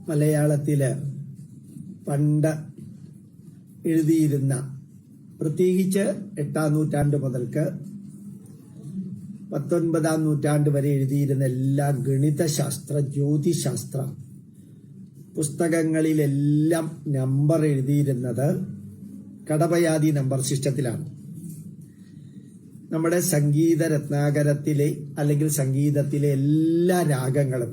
മലയാളത്തില് പണ്ട് എഴുതിയിരുന്ന, പ്രത്യേകിച്ച് 8ാം നൂറ്റാണ്ട് മുതൽക്ക് 19ാം നൂറ്റാണ്ട് വരെ എഴുതിയിരുന്ന എല്ലാ ഗണിതശാസ്ത്ര, ജ്യോതിശാസ്ത്ര പുസ്തകങ്ങളിലെല്ലാം നമ്പർ എഴുതിയിരുന്നത് കടപയാതി നമ്പർ സിസ്റ്റത്തിലാണ്. നമ്മുടെ സംഗീത രത്നാകരത്തിലെ അല്ലെങ്കിൽ സംഗീതത്തിലെ എല്ലാ രാഗങ്ങളും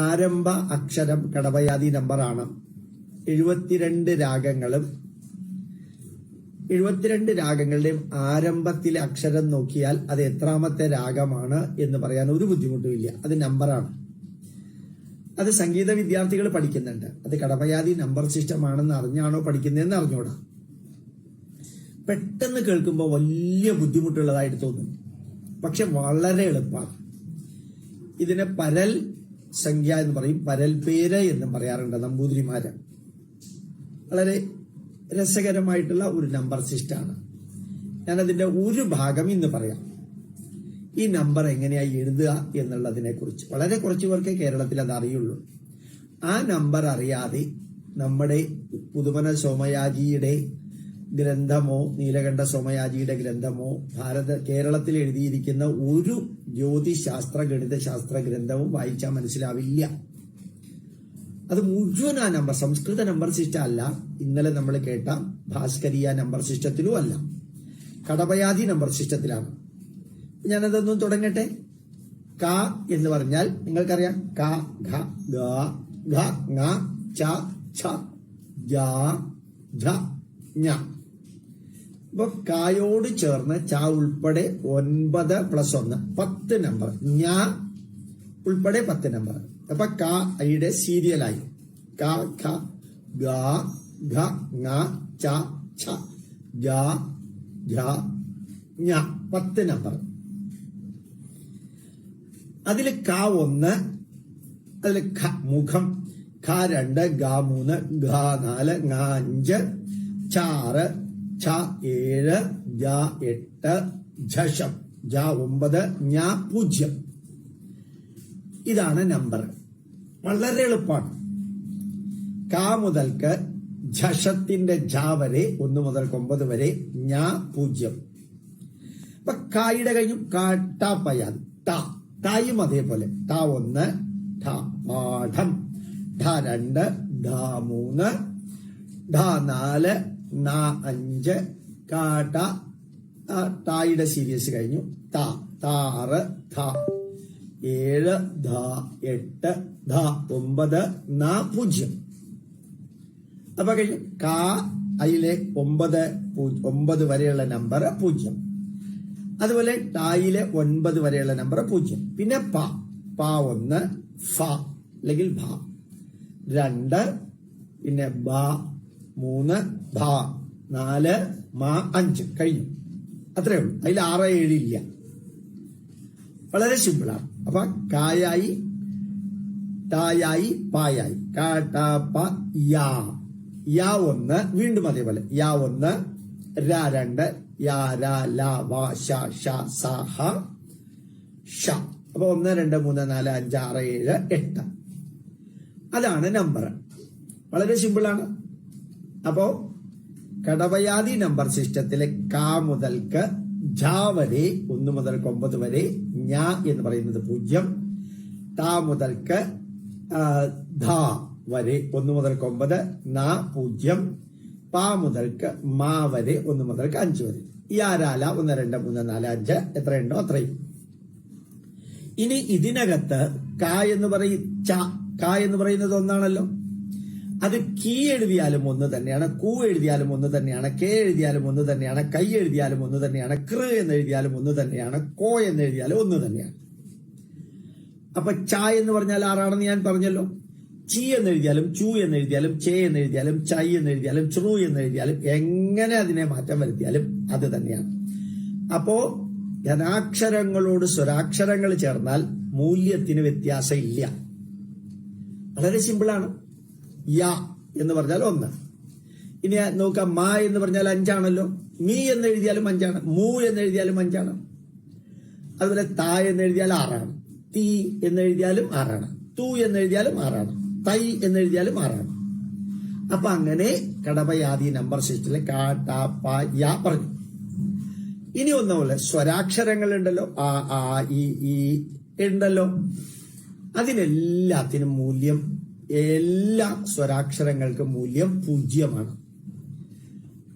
ആരംഭ അക്ഷരം കടപയാതി നമ്പറാണ്. 72 രാഗങ്ങളും 72 രാഗങ്ങളുടെയും ആരംഭത്തിലെ അക്ഷരം നോക്കിയാൽ അത് എത്രാമത്തെ രാഗമാണ് എന്ന് പറയാൻ ഒരു ബുദ്ധിമുട്ടുമില്ല. അത് നമ്പറാണ്. അത് സംഗീത വിദ്യാർത്ഥികൾ പഠിക്കുന്നുണ്ട്. അത് കടപയാതി നമ്പർ സിസ്റ്റം ആണെന്ന് അറിഞ്ഞാണോ പഠിക്കുന്നതെന്ന് അറിഞ്ഞൂടാ. പെട്ടെന്ന് കേൾക്കുമ്പോൾ വലിയ ബുദ്ധിമുട്ടുള്ളതായിട്ട് തോന്നും. പക്ഷെ വളരെ എളുപ്പമാണ്. ഇതിനെ പരൽ സംഖ്യ എന്ന് പറയും, പരൽ പേര് എന്നും പറയാറുണ്ട് നമ്പൂതിരിമാര്. വളരെ രസകരമായിട്ടുള്ള ഒരു നമ്പർ സിസ്റ്റമാണ്. ഞാനതിന്റെ ഒരു ഭാഗം ഇന്ന് പറയാം. ഈ നമ്പർ എങ്ങനെയായി എഴുതുക എന്നുള്ളതിനെ കുറിച്ച്. വളരെ കുറച്ചു പേർക്ക് കേരളത്തിൽ അത് അറിയുള്ളൂ. ആ നമ്പർ അറിയാതെ നമ്മുടെ പുതുമന സോമയാജിയുടെ ഗ്രന്ഥമോ നീലകണ്ഠ സോമയാജിയുടെ ഗ്രന്ഥമോ കേരളത്തിൽ എഴുതിയിരിക്കുന്ന ഒരു ജ്യോതിശാസ്ത്ര ഗണിതശാസ്ത്ര ഗ്രന്ഥവും വായിച്ചാൽ മനസ്സിലാവില്ല. അത് മുഴുവൻ ആ നമ്പർ സംസ്കൃത നമ്പർ സിസ്റ്റം അല്ല, ഇന്നലെ നമ്മൾ കേട്ട ഭാസ്കരീയ നമ്പർ സിസ്റ്റത്തിലും അല്ല, കടപയാതി നമ്പർ സിസ്റ്റത്തിലാണ്. ഞാനതൊന്നും തുടങ്ങട്ടെ. ക എന്ന് പറഞ്ഞാൽ നിങ്ങൾക്കറിയാം, ക ഘ ഗ ഘ ങ ച ഛ ജ ഝ ഞ. അപ്പൊ കായോട് ചേർന്ന് ച ഉൾപ്പെടെ 9 + 1 10 നമ്പർ, ഞ ഉൾപ്പെടെ 10 നമ്പർ. അപ്പൊ ക യുടെ സീരിയലായി ക ഖ ഗ ഘ ങ ച ഛ ജ ഝ ഞ 10 നമ്പർ. അതില് ക 1, അതില് മുഖം, ഖ 2, ഗ 3, ഘ 4, ങ 5, ഛ 6, ഛ 7, ജ 8, ഝഷം ജ 9, ഞ 0. ഇതാണ് നമ്പർ. വളരെ എളുപ്പമാണ്. ക മുതൽക്ക് ഝഷത്തിന്റെ ഝ വരെ 1 മുതൽ 9 വരെ ഞ 0. അപ്പൊ കായുടെ കഴിഞ്ഞു കാട്ടാപ്പയാൽ ടായും അതേപോലെ ഠ 1, ഠ പാഠം, ഠ 2, ഠ 3, ഠ 4, ന 5, കാട്ട ടായുടെ സീരീസ് കഴിഞ്ഞു. ത 6, ധ 7, ധ 8, ധ 9, ന 0. അപ്പൊ കഴിഞ്ഞു. ക അതിലെ 9 വരെയുള്ള നമ്പർ 0. അതുപോലെ ടായിലെ 9 വരെയുള്ള നമ്പർ 0. പിന്നെ പ 1, ഫ അല്ലെങ്കിൽ ഭ 2, പിന്നെ ബ 3, ഭ 4, മ 5. കഴിഞ്ഞു. അത്രേ ഉള്ളൂ. അതിൽ 6, 7 ഇല്ല. വളരെ സിമ്പിളാണ്. അപ്പൊ കായായി, ടായായി, പായായി. കാട്ട പ യാ 1, വീണ്ടും അതേപോലെ യാ 1, ര 2, യാ ര ല വ ശ ഷ സ ഹ ഷ. അപ്പൊ 1, 2, 3, 4, 5, 6, 7, 8. അതാണ് നമ്പർ. വളരെ സിമ്പിളാണ്. അപ്പോ കടപയാതി നമ്പർ സിസ്റ്റത്തിലെ ക മുതൽക്ക് ഝ വരെ 1 മുതൽ 9 വരെ ഞ എന്ന് പറയുന്നത് 0. ത മുതൽക്ക് ധ വരെ 1 മുതൽ 9 ന 0. പ മുതൽക്ക് മ വരെ 1 മുതൽ 5 വരെ. യാരാല 1, 2, 3, 4, 5 എത്രയുണ്ടോ അത്രയും. ഇനി ഇതിനകത്ത് ക എന്ന് പറയുന്നത് ഒന്നാണല്ലോ. അത് കീ എഴുതിയാലും ഒന്ന് തന്നെയാണ്, കൂ എഴുതിയാലും ഒന്ന് തന്നെയാണ്, കെ എഴുതിയാലും ഒന്ന് തന്നെയാണ്, കൈ എഴുതിയാലും ഒന്ന് തന്നെയാണ്, കൃ എന്ന് എഴുതിയാലും ഒന്ന് തന്നെയാണ്, കോ എന്ന് എഴുതിയാലും ഒന്ന് തന്നെയാണ്. അപ്പൊ ച എന്ന് പറഞ്ഞാൽ 6 ഞാൻ പറഞ്ഞല്ലോ. ചി എന്ന് എഴുതിയാലും, ചു എന്ന് എഴുതിയാലും, ചേ എന്ന് എഴുതിയാലും, ചൈ എന്ന് എഴുതിയാലും, ച്രു എന്ന് എഴുതിയാലും, എങ്ങനെ അതിനെ മാറ്റം വരുത്തിയാലും അത് തന്നെയാണ്. അപ്പോ ധനാക്ഷരങ്ങളോട് സ്വരാക്ഷരങ്ങൾ ചേർന്നാൽ മൂല്യത്തിന് വ്യത്യാസം ഇല്ല. വളരെ സിമ്പിളാണ്. യ എന്ന് പറഞ്ഞാൽ 1. ഇനി നോക്കാം, മ എന്ന് പറഞ്ഞാൽ 5 ആണല്ലോ. മീ എന്ന് എഴുതിയാലും 5 ആണ്, മൂ എന്ന് എഴുതിയാലും 5 ആണ്. അതുപോലെ ത എന്ന് എഴുതിയാൽ 6 ആണ്, തീ എന്ന് എഴുതിയാലും 6 ആണ്, തു എന്ന് എഴുതിയാലും 6 ആണ്. തൈ എന്ന് എഴുതിയാലും 6 ആണ്. അപ്പൊ അങ്ങനെ കടവയാതി നമ്പർ സിസ്റ്റത്തിലെ ക, ട, പ, യ പറഞ്ഞു. ഇനി ഒന്നുപോലെ സ്വരാക്ഷരങ്ങൾ ഉണ്ടല്ലോ, ആ, ആ, ഈ ഉണ്ടല്ലോ. അതിനെല്ലാത്തിനും മൂല്യം, എല്ലാ സ്വരാക്ഷരങ്ങൾക്കും മൂല്യം 0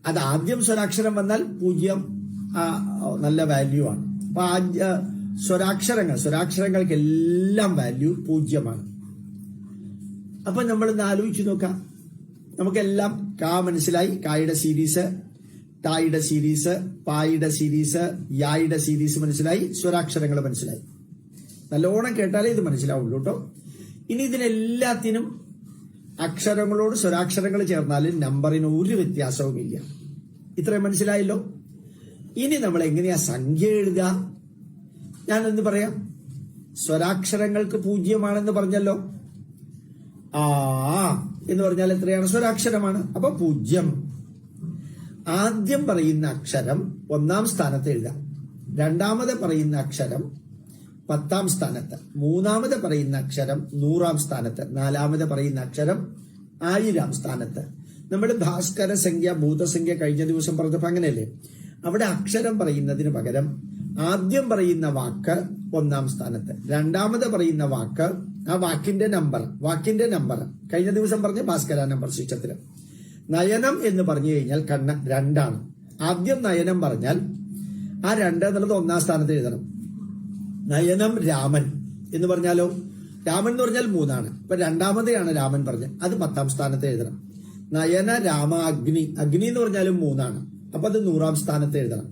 അത് ആദ്യം സ്വരാക്ഷരം വന്നാൽ 0 നല്ല വാല്യൂ ആണ്. അപ്പൊ സ്വരാക്ഷരങ്ങൾക്ക് എല്ലാം വാല്യൂ 0. അപ്പൊ നമ്മൾ ഇന്ന് ആലോചിച്ച് നോക്കാം. നമുക്കെല്ലാം കാ മനസ്സിലായി, കായുടെ സീരീസ്, ടായുടെ സീരീസ്, പായുടെ സീരീസ്, യായുടെ സീരീസ് മനസ്സിലായി, സ്വരാക്ഷരങ്ങൾ മനസ്സിലായി. നല്ലോണം കേട്ടാലേ ഇത് മനസ്സിലാവുള്ളൂ കേട്ടോ. ഇനി ഇതിനെല്ലാത്തിനും അക്ഷരങ്ങളോട് സ്വരാക്ഷരങ്ങൾ ചേർന്നാലും നമ്പറിന് ഒരു വ്യത്യാസവുമില്ല. ഇത്രയും മനസ്സിലായല്ലോ. ഇനി നമ്മൾ എങ്ങനെയാ സംഖ്യ എഴുതുക? ഞാൻ എന്ന് പറയാം. സ്വരാക്ഷരങ്ങൾക്ക് 0 പറഞ്ഞല്ലോ. ആ എന്ന് പറഞ്ഞാൽ എത്രയാണ്? സ്വരാക്ഷരമാണ്. അപ്പൊ 0. ആദ്യം പറയുന്ന അക്ഷരം 1-ാം സ്ഥാനത്ത് എഴുതാം. രണ്ടാമത് പറയുന്ന അക്ഷരം 10-ാം സ്ഥാനത്ത്, മൂന്നാമത് പറയുന്ന അക്ഷരം 100-ാം സ്ഥാനത്ത്, നാലാമത് പറയുന്ന അക്ഷരം 1000-ാം സ്ഥാനത്ത്. നമ്മൾ ഭാസ്കര സംഖ്യ, ഭൂതസംഖ്യ കഴിഞ്ഞ ദിവസം പറഞ്ഞപ്പോ അങ്ങനെയല്ലേ? അവിടെ അക്ഷരം പറയുന്നതിന് പകരം ആദ്യം പറയുന്ന വാക്ക് 1-ാം സ്ഥാനത്ത്, രണ്ടാമത് പറയുന്ന വാക്ക്, ആ വാക്കിന്റെ നമ്പർ കഴിഞ്ഞ ദിവസം പറഞ്ഞ ഭാസ്കര നമ്പർ സിസ്റ്റത്തില്. നയനം എന്ന് പറഞ്ഞു കഴിഞ്ഞാൽ കണ്ണ് 2 ആദ്യം നയനം പറഞ്ഞാൽ ആ 2 എന്നുള്ളത് 1-ാം സ്ഥാനത്ത് എഴുതണം. നയനം രാമൻ എന്ന് പറഞ്ഞാലോ, രാമൻ എന്ന് പറഞ്ഞാൽ 3 അപ്പൊ രണ്ടാമതെയാണ് രാമൻ പറഞ്ഞത്, അത് 10-ാം സ്ഥാനത്ത് എഴുതണം. നയന രാമ അഗ്നി എന്ന് പറഞ്ഞാലും 3 അപ്പൊ അത് 100-ാം സ്ഥാനത്ത് എഴുതണം.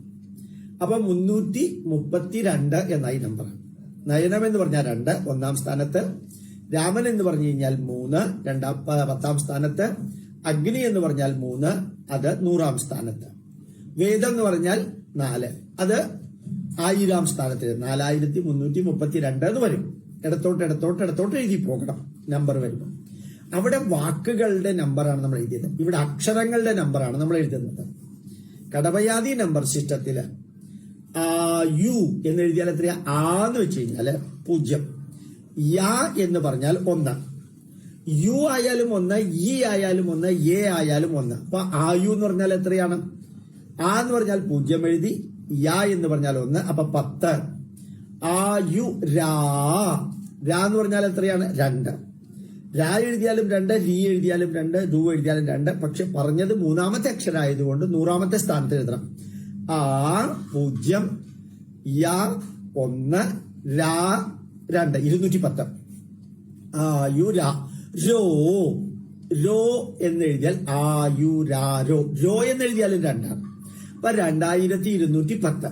അപ്പൊ 332 എന്നായി നമ്പർ. നയനം എന്ന് പറഞ്ഞാൽ 2 1-ാം സ്ഥാനത്ത്, രാമൻ എന്ന് പറഞ്ഞു കഴിഞ്ഞാൽ 3 10-ാം സ്ഥാനത്ത്, അഗ്നി എന്ന് പറഞ്ഞാൽ 3 അത് 100-ാം സ്ഥാനത്ത്, വേദം എന്ന് പറഞ്ഞാൽ 4 അത് 1000-ാം സ്ഥാനത്ത് 4332 എന്ന് വരും. ഇടത്തോട്ട് എഴുതി പോകണം നമ്പർ വരുമ്പോൾ. അവിടെ വാക്കുകളുടെ നമ്പറാണ് നമ്മൾ എഴുതിയത്, ഇവിടെ അക്ഷരങ്ങളുടെ നമ്പറാണ് നമ്മൾ എഴുതുന്നത്. കടവയാതി നമ്പർ സിസ്റ്റത്തില് യു എന്ന് എഴുതിയാൽ എത്രയാ? എന്ന് വെച്ച് കഴിഞ്ഞാല് 0. യാ എന്ന് പറഞ്ഞാൽ 1. യു ആയാലും 1, ഇ ആയാലും 1, എ ആയാലും 1. അപ്പൊ ആയു എന്ന് പറഞ്ഞാൽ എത്രയാണ്? ആ എന്ന് പറഞ്ഞാൽ 0 എഴുതി, യാ എന്ന് പറഞ്ഞാൽ 1, അപ്പൊ 10. ആയു രാ എന്ന് പറഞ്ഞാൽ എത്രയാണ്? 2. രാ എഴുതിയാലും 2, രീ എഴുതിയാലും 2, ദൂ എഴുതിയാലും 2. പക്ഷെ പറഞ്ഞത് 3-ാമത്തെ അക്ഷരമായതുകൊണ്ട് 100-ാമത്തെ സ്ഥാനത്ത് എഴുതണം. ആ 0, യാ 1, രാ 2, 210. ആയുരാ. രോ എന്ന് എഴുതിയാൽ ആയുരാരോ. രോ എന്ന് എഴുതിയാലും 2 അപ്പൊ 2210.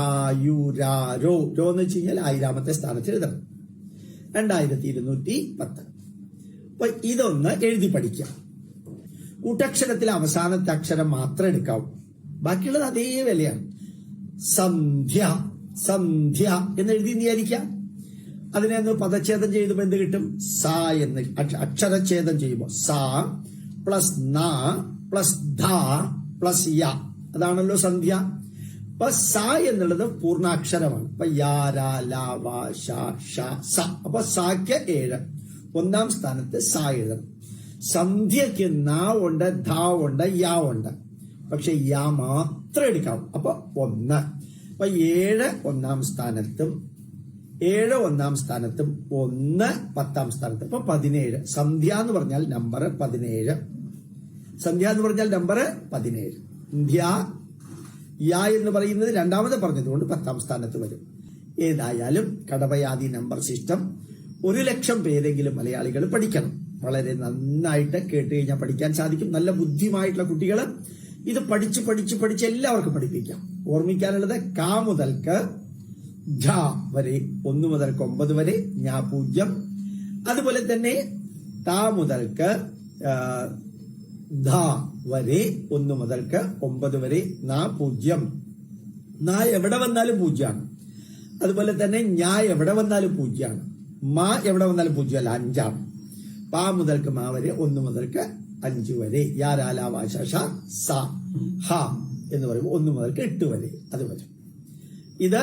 ആയുരാരോ. രോ എന്ന് വെച്ച് കഴിഞ്ഞാൽ 1000-ാമത്തെ സ്ഥാനത്ത് എഴുതണം. 2210. അപ്പൊ ഇതൊന്ന് എഴുതി പഠിക്കാം. കൂട്ടക്ഷരത്തിലെ അവസാനത്തെ അക്ഷരം മാത്രം എടുക്കാവൂ, ബാക്കിയുള്ളത് അതേ വിലയാണ്. സന്ധ്യ എന്ന് എഴുതി വിചാരിക്കാം. അതിനെ ഒന്ന് പദച്ഛേദം ചെയ്യുമ്പോൾ എന്ത് കിട്ടും? സ എന്ന് അക്ഷരച്ഛേദം ചെയ്യുമ്പോൾ സ പ്ലസ് ന പ്ലസ് ധ പ്ലസ് യ, അതാണല്ലോ സന്ധ്യ. അപ്പൊ സ എന്നുള്ളത് പൂർണ്ണാക്ഷരമാണ്. അപ്പൊ യാ രാ ലാ വാ ഷ സ. അപ്പൊ സക്ക് 7, 1-ാം സ്ഥാനത്ത് സ എഴുതണം. സന്ധ്യക്ക് ന ഉണ്ട്, ധ ഉണ്ട്, യാ ഉണ്ട്. പക്ഷെ യാ മാത്രം എടുക്കാവും. അപ്പൊ 1. അപ്പൊ 7 1-ാം സ്ഥാനത്തും 7 1-ാം സ്ഥാനത്തും 1 10-ാം സ്ഥാനത്തും. അപ്പൊ 17. സന്ധ്യ എന്ന് പറഞ്ഞാൽ നമ്പർ 17. സന്ധ്യ എന്ന് പറഞ്ഞാൽ നമ്പർ 17. യാ എന്ന് പറയുന്നത് രണ്ടാമത് പറഞ്ഞതുകൊണ്ട് 10-ാം സ്ഥാനത്ത് വരും. ഏതായാലും കടവയാതി നമ്പർ സിസ്റ്റം 1,00,000 പേരെങ്കിലും മലയാളികൾ പഠിക്കണം. വളരെ നന്നായിട്ട് കേട്ട് കഴിഞ്ഞാൽ പഠിക്കാൻ സാധിക്കും. നല്ല ബുദ്ധിമായിട്ടുള്ള കുട്ടികൾ ഇത് പഠിച്ച് എല്ലാവർക്കും പഠിപ്പിക്കാം. ഓർമ്മിക്കാനുള്ളത് ക മുതൽക്ക് ഝ വരെ, 1 മുതൽ 9 വരെ ഞാ 0. അതുപോലെ തന്നെ ത മുതൽക്ക് ധ വരെ 1 മുതൽക്ക് 9 വരെ നാ 0. നാ എവിടെ വന്നാലും 0 അതുപോലെ തന്നെ ഞാ എവിടെ വന്നാലും 0 മാ എവിടെ വന്നാലും 0 അല്ല, 5 പാ മുതൽക്ക് മാ വരെ 1 മുതൽക്ക് 5 വരെ. യാ രാ ലാ വാ ശ സ ഹ എന്ന് പറയുമ്പോൾ 1 മുതൽക്ക് 8 വരെ അത് വരും. ഇത്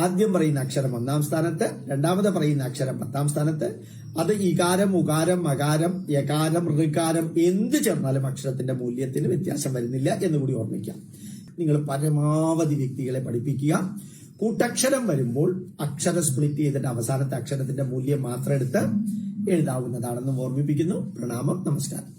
ആദ്യം പറയുന്ന അക്ഷരം 1-ാം സ്ഥാനത്ത്, രണ്ടാമത് പറയുന്ന അക്ഷരം 10-ാം സ്ഥാനത്ത്, അത് ഇകാരം, ഉകാരം, മകാരം, യകാരം, ഋകാരം എന്ത് ചേർന്നാലും അക്ഷരത്തിന്റെ മൂല്യത്തിന് വ്യത്യാസം വരുന്നില്ല എന്നുകൂടി ഓർമ്മിക്കാം. നിങ്ങൾ പരമാവധി വ്യക്തികളെ പഠിപ്പിക്കുക. കൂട്ടക്ഷരം വരുമ്പോൾ അക്ഷരം സ്പ്ലിറ്റ് ചെയ്തിട്ട് അവസാനത്തെ അക്ഷരത്തിന്റെ മൂല്യം മാത്രം എടുത്ത് എഴുതാവുന്നതാണെന്നും ഓർമ്മിപ്പിക്കുന്നു. പ്രണാമം, നമസ്കാരം.